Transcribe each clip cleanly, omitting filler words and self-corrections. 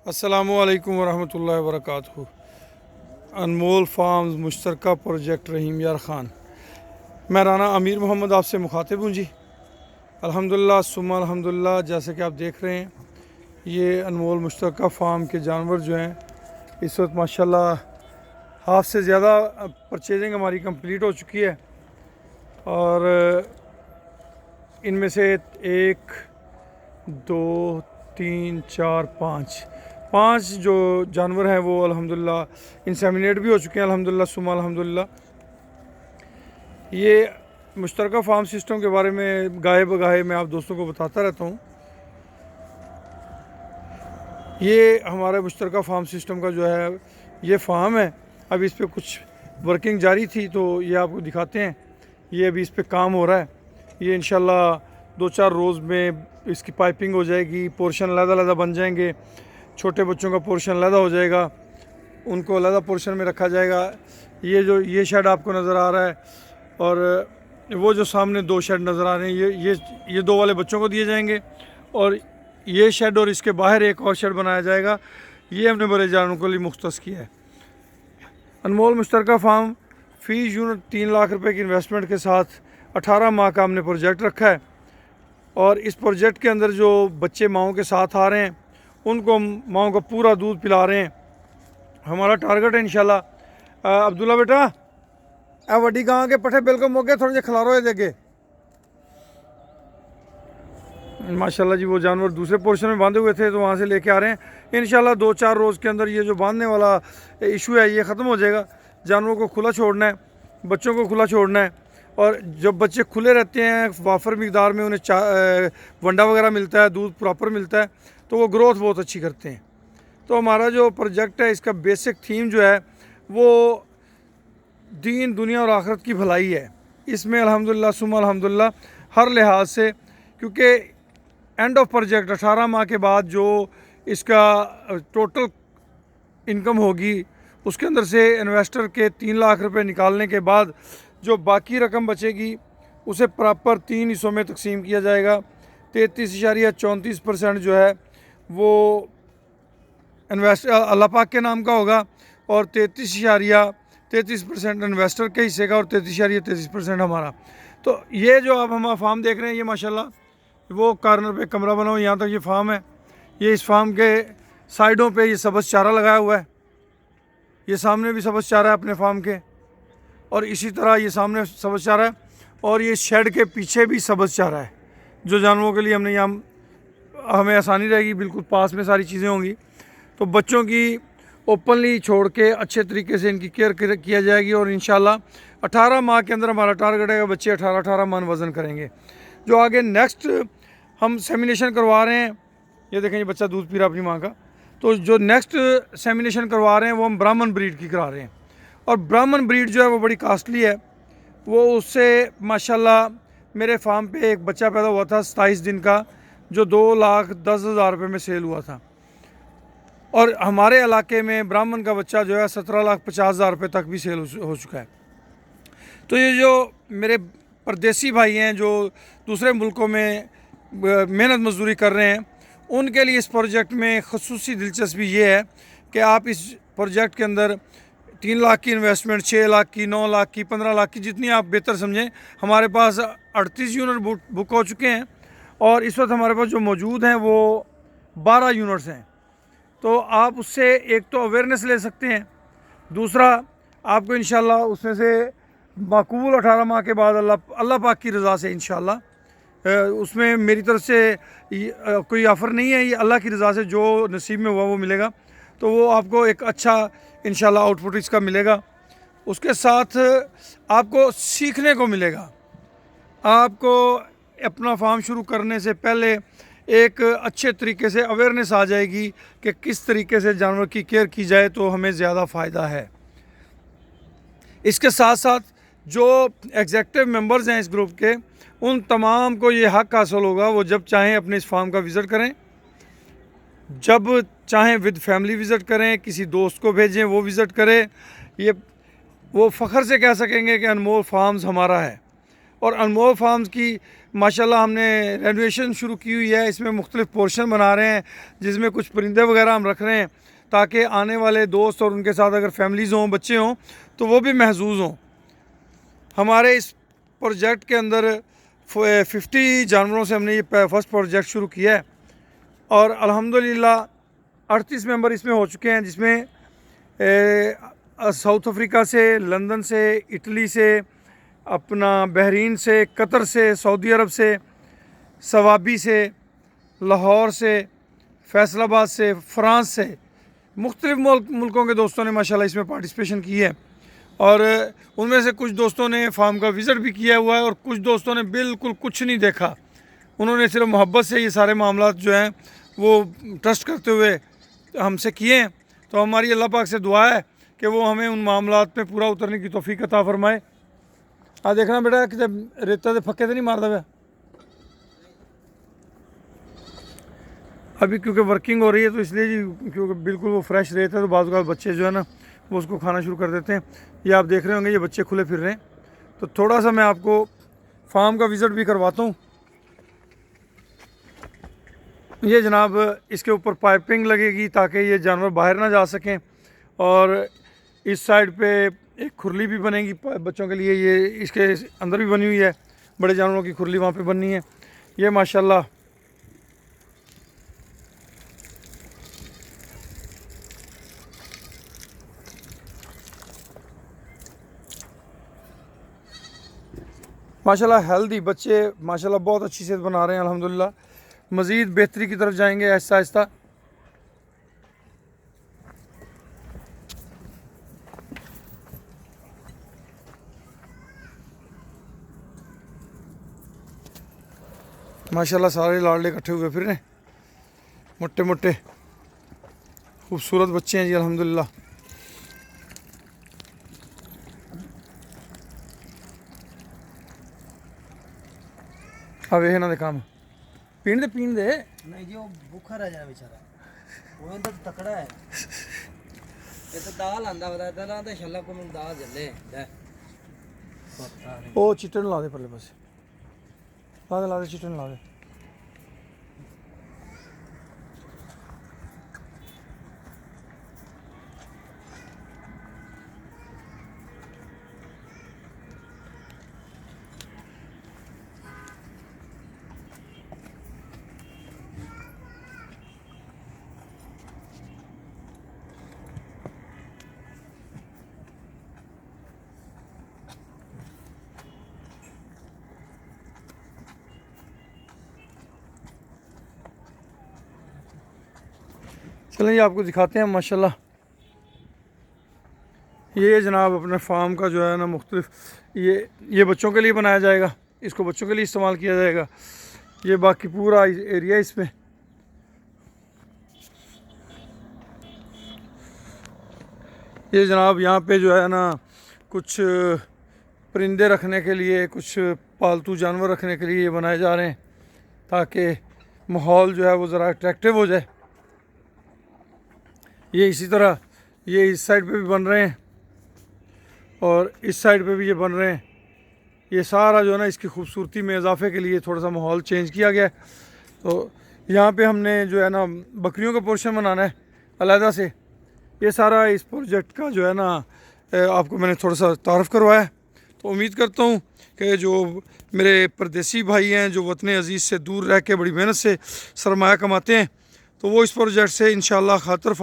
अस्सलामुअलैकुम वरहमतुल्लाहि वबरकातुहू। अनमोल farms मुश्तरका project रहीम यार ख़ान। मैं राना अमीर मोहम्मद आपसे मुखातिब हूँ जी। अल्हम्दुलिल्लाह सुम्मा अल्हम्दुलिल्लाह, जैसे कि आप देख रहे हैं ये अनमोल मुश्तरका फार्म के जानवर जो हैं इस वक्त माशाल्लाह हाफ से ज़्यादा परचेजिंग हमारी कंप्लीट हो चुकी है और इनमें से 1 2 3 4 5 जो जानवर हैं वो अल्हम्दुलिल्लाह इंसेमिनेट भी हो चुके हैं अल्हम्दुलिल्लाह सुम्मा अल्हम्दुलिल्लाह। ये मुश्तरका फार्म सिस्टम के बारे में गाहे बगाहे मैं आप दोस्तों को बताता रहता हूँ। ये हमारे मुश्तरका फार्म सिस्टम का जो है ये फार्म है। अभी इस पर कुछ वर्किंग जारी थी तो ये आपको दिखाते हैं। ये अभी इस पर काम हो रहा है। ये इंशाल्लाह 2-4 रोज़ में इसकी पाइपिंग हो जाएगी, पोर्शन अलग-अलग बन जाएंगे। छोटे बच्चों का पोर्शन अलग हो जाएगा, उनको अलग पोर्शन में रखा जाएगा। ये शेड आपको नज़र आ रहा है और वो जो सामने 2 शेड नज़र आ रहे हैं ये 2 वाले बच्चों को दिए जाएंगे और ये शेड और इसके बाहर एक और शेड बनाया जाएगा। ये हमने बड़े जानवरों के लिए मुख्तस किया है। अनमोल मुश्तरका फार्म फ़ी यूनिट 3 लाख रुपए की इन्वेस्टमेंट के साथ 18 माह का हमने प्रोजेक्ट रखा है और इस प्रोजेक्ट के अंदर जो बच्चे माओं के साथ आ रहे हैं उनको माओं का पूरा दूध पिला रहे हैं। हमारा टारगेट है इंशाल्लाह। अब्दुल्ला बेटा ए वड्डी गां के पट्ठे बिल्कुल मोगे थोड़े जे खिलारो देगे। माशाल्लाह जी वो जानवर दूसरे पोर्शन में बांधे हुए थे तो वहाँ से लेके आ रहे हैं। इंशाल्लाह 2-4 रोज़ के अंदर ये जो बांधने वाला इशू है ये ख़त्म हो जाएगा। जानवरों को खुला छोड़ना है, बच्चों को खुला छोड़ना है और जब बच्चे खुले रहते हैं वाफर मिकदार में उन्हें वंडा वगैरह मिलता है, दूध प्रॉपर मिलता है तो वो ग्रोथ बहुत अच्छी करते हैं। तो हमारा जो प्रोजेक्ट है इसका बेसिक थीम जो है वो दीन दुनिया और आखिरत की भलाई है। इसमें अल्हम्दुलिल्लाह सुम्मा अल्हम्दुलिल्लाह हर लिहाज से, क्योंकि एंड ऑफ प्रोजेक्ट 18 माह के बाद जो इसका टोटल इनकम होगी उसके अंदर से इन्वेस्टर के 3 लाख रुपए निकालने के बाद जो बाकी रकम बचेगी उसे प्रॉपर 3 हिस्सों में तकसीम किया जाएगा। 33.34% जो है वो अल्लाह पाक के नाम का होगा और 33% इन्वेस्टर के हिस्से का और 33% हमारा। तो ये जो आप हमारा फार्म देख रहे हैं ये माशाल्लाह वो कॉर्नर पे कमरा बना हुआ, यहाँ तक ये फार्म है। ये इस फार्म के साइडों पे ये सब्ज़ चारा लगाया हुआ है। ये सामने भी सब्ज़ चारा है अपने फार्म के और इसी तरह ये सामने सब्ज़ चारा है और ये शेड के पीछे भी सब्ज़ चारा है जो जानवरों के लिए हमने यहाँ हमें आसानी रहेगी, बिल्कुल पास में सारी चीज़ें होंगी। तो बच्चों की ओपनली छोड़ के अच्छे तरीके से इनकी केयर किया जाएगी और इंशाल्लाह 18 माह के अंदर हमारा टारगेट है कि बच्चे 18 मन वज़न करेंगे। जो आगे नेक्स्ट हम सेमिनेशन करवा रहे हैं, ये देखें ये बच्चा दूध पी रहा अपनी माँ का। तो जो नेक्स्ट सेमिनेशन करवा रहे हैं वो हम ब्राह्मण ब्रीड की करा रहे हैं और ब्राह्मण ब्रीड जो है वो बड़ी कास्टली है। वो उससे माशाल्लाह मेरे फार्म पे एक बच्चा पैदा हुआ था 27 दिन का जो 2,10,000 रुपये में सेल हुआ था और हमारे इलाके में ब्राह्मण का बच्चा जो है 17,50,000 रुपये तक भी सेल हो चुका है। तो ये जो मेरे परदेसी भाई हैं जो दूसरे मुल्कों में मेहनत मजदूरी कर रहे हैं उनके लिए इस प्रोजेक्ट में ख़ुसूसी दिलचस्पी ये है कि आप इस प्रोजेक्ट के अंदर 3 लाख की इन्वेस्टमेंट, 6 लाख की, 9 लाख की, 15 लाख की, जितनी आप बेहतर समझें। हमारे पास 38 यूनिट बुक हो चुके हैं और इस वक्त हमारे पास जो मौजूद हैं वो 12 यूनिट्स हैं। तो आप उससे एक तो अवेयरनेस ले सकते हैं, दूसरा आपको इंशाल्लाह उसमें से माकूल 18 माह के बाद अल्लाह पाक की रज़ा से इंशाल्लाह उसमें मेरी तरफ से कोई ऑफ़र नहीं है, ये अल्लाह की रज़ा से जो नसीब में हुआ वो मिलेगा। तो वो आपको एक अच्छा इंशाल्लाह आउटपुट इसका मिलेगा। उसके साथ आपको सीखने को मिलेगा। आपको अपना फार्म शुरू करने से पहले एक अच्छे तरीके से अवेयरनेस आ जाएगी कि किस तरीके से जानवर की केयर की जाए तो हमें ज़्यादा फ़ायदा है। इसके साथ साथ जो एग्जेक्टिव मेंबर्स हैं इस ग्रुप के उन तमाम को ये हक़ हासिल होगा, वो जब चाहें अपने इस फार्म का विज़िट करें, जब चाहें विद फैमिली विज़िट करें, किसी दोस्त को भेजें वो विज़िट करें। ये वो फ़ख्र से कह सकेंगे कि अनमोल फार्म्स हमारा है और अनमोल फार्म्स की माशाल्लाह हमने रेनोवेशन शुरू की हुई है। इसमें मुख्तलिफ पोर्शन बना रहे हैं जिसमें कुछ परिंदे वगैरह हम रख रहे हैं ताकि आने वाले दोस्त और उनके साथ अगर फैमिलीज़ हों, बच्चे हों, तो वो भी महजूज़ हों। हमारे इस प्रोजेक्ट के अंदर 50 जानवरों से हमने ये फर्स्ट प्रोजेक्ट शुरू किया है और अल्हम्दुलिल्लाह 38 मेंबर इसमें हो चुके हैं, जिसमें साउथ अफ्रीका से, लंदन से, इटली से, अपना बहरीन से, कतर से, सऊदी अरब से, सवाबी से, लाहौर से, फैसलाबाद से, फ़्रांस से, मुख्तलिफ़ मुल्कों के दोस्तों ने माशाल्लाह इसमें पार्टिसिपेशन की है। और उनमें से कुछ दोस्तों ने फार्म का विज़िट भी किया हुआ है और कुछ दोस्तों ने बिल्कुल कुछ नहीं देखा। उन्होंने सिर्फ मोहब्बत से ये सारे मामलात जो हैं वो ट्रस्ट करते हुए हमसे किए हैं। तो हमारी अल्लाह पाक से दुआ है कि वो हमें उन मामलात में पूरा उतरने की तौफीक अता फरमाए। आ देखना बेटा कि रेता के फक्के तो नहीं मारता हुआ अभी, क्योंकि वर्किंग हो रही है तो इसलिए जी, क्योंकि बिल्कुल वो फ्रेश रेत है तो बाज़ औक़ात बच्चे जो है ना वो उसको खाना शुरू कर देते हैं। ये आप देख रहे होंगे ये बच्चे खुले फिर रहे हैं। तो थोड़ा सा मैं आपको फार्म का विज़िट भी करवाता हूँ। ये जनाब इसके ऊपर पाइपिंग लगेगी ताकि ये जानवर बाहर ना जा सकें, और इस साइड पे एक खुरली भी बनेगी बच्चों के लिए, ये इसके अंदर भी बनी हुई है, बड़े जानवरों की खुरली वहाँ पे बननी है। ये माशाल्लाह माशाल्लाह हेल्दी बच्चे माशाल्लाह बहुत अच्छी सेहत बना रहे हैं अल्हम्दुलिल्लाह। मज़ीद बेहतरी की तरफ जाएंगे आहिस्ता आहिस्ता। माशाल्लाह सारे लाडले इकट्ठे हुए फिर रहे, मोटे मोटे खूबसूरत बच्चे हैं जी अल्हम्दुलिल्लाह। अब ਇਹਨਾਂ ਦੇ ਕੰਮ ਪੀਣ ਦੇ नहीं जी वो भूखा रह जाए बेचारा, वो तो तकड़ा है। ये तो दाल आंदा बता इतना तो शल्ला को मैं दाल जले है। ਉਹ ਚਿੱਟੇ ਨੂੰ ਲਾ ਦੇ ਪਰਲੇ ਪਾਸੇ, ਲਾ ਦੇ ਚਿੱਟੇ ਨੂੰ ਲਾ ਦੇ। चलें जी आपको दिखाते हैं माशाल्लाह। ये जनाब अपने फार्म का जो है ना मुख्तलिफ, ये बच्चों के लिए बनाया जाएगा, इसको बच्चों के लिए इस्तेमाल किया जाएगा। ये बाकी पूरा एरिया इसमें ये जनाब यहाँ पे जो है ना कुछ परिंदे रखने के लिए, कुछ पालतू जानवर रखने के लिए ये बनाए जा रहे हैं ताकि माहौल जो है वो ज़रा अट्रैक्टिव हो जाए। ये इसी तरह ये इस साइड पे भी बन रहे हैं और इस साइड पे भी ये बन रहे हैं। ये सारा जो है ना इसकी खूबसूरती में इजाफे के लिए थोड़ा सा माहौल चेंज किया गया है। तो यहाँ पे हमने जो है ना बकरियों का पोर्शन बनाना है अलहदा से। ये सारा इस प्रोजेक्ट का जो है ना आपको मैंने थोड़ा सा तारफ़ करवाया। तो उम्मीद करता हूँ कि जो मेरे परदेसी भाई हैं जो वतन अज़ीज़ से दूर रह के बड़ी मेहनत से सरमाया कमाते हैं, तो वो इस प्रोजेक्ट से इंशाअल्लाह खातर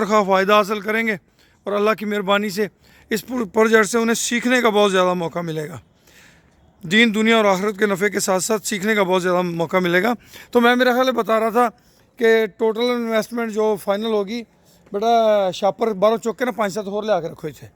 खा फ़ायदा हासिल करेंगे और अल्लाह की मेहरबानी से इस प्रोजेक्ट से उन्हें सीखने का बहुत ज़्यादा मौका मिलेगा। दीन दुनिया और आखिरत के नफ़े के साथ साथ सीखने का बहुत ज़्यादा मौका मिलेगा। तो मैं मेरा ख्याल बता रहा था कि टोटल इन्वेस्टमेंट जो फाइनल होगी बेटा शापर बारों चौक के ना 5-7 और ले आकर रखो थे।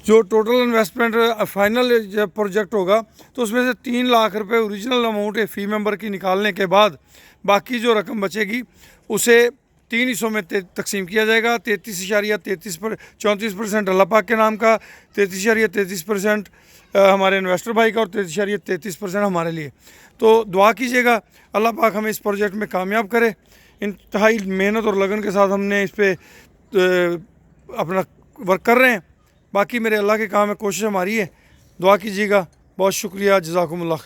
जो टोटल इन्वेस्टमेंट फाइनल जब प्रोजेक्ट होगा तो उसमें से 3 लाख रुपए ओरिजिनल अमाउंट है फ़ी मेंबर की निकालने के बाद बाकी जो रकम बचेगी उसे 3 हिस्सों में तकसीम किया जाएगा। 34% अल्लाह पाक के नाम का, 33% हमारे इन्वेस्टर भाई का और 33% हमारे लिए। तो दुआ कीजिएगा अल्लाह पाक हमें इस प्रोजेक्ट में कामयाब करे। इंतहाई मेहनत और लगन के साथ हमने इस पर अपना वर्क कर रहे हैं। बाकी मेरे अल्लाह के काम है, कोशिश हमारी है। दुआ कीजिएगा। बहुत शुक्रिया, जज़ाकुमुल्लाह खैर।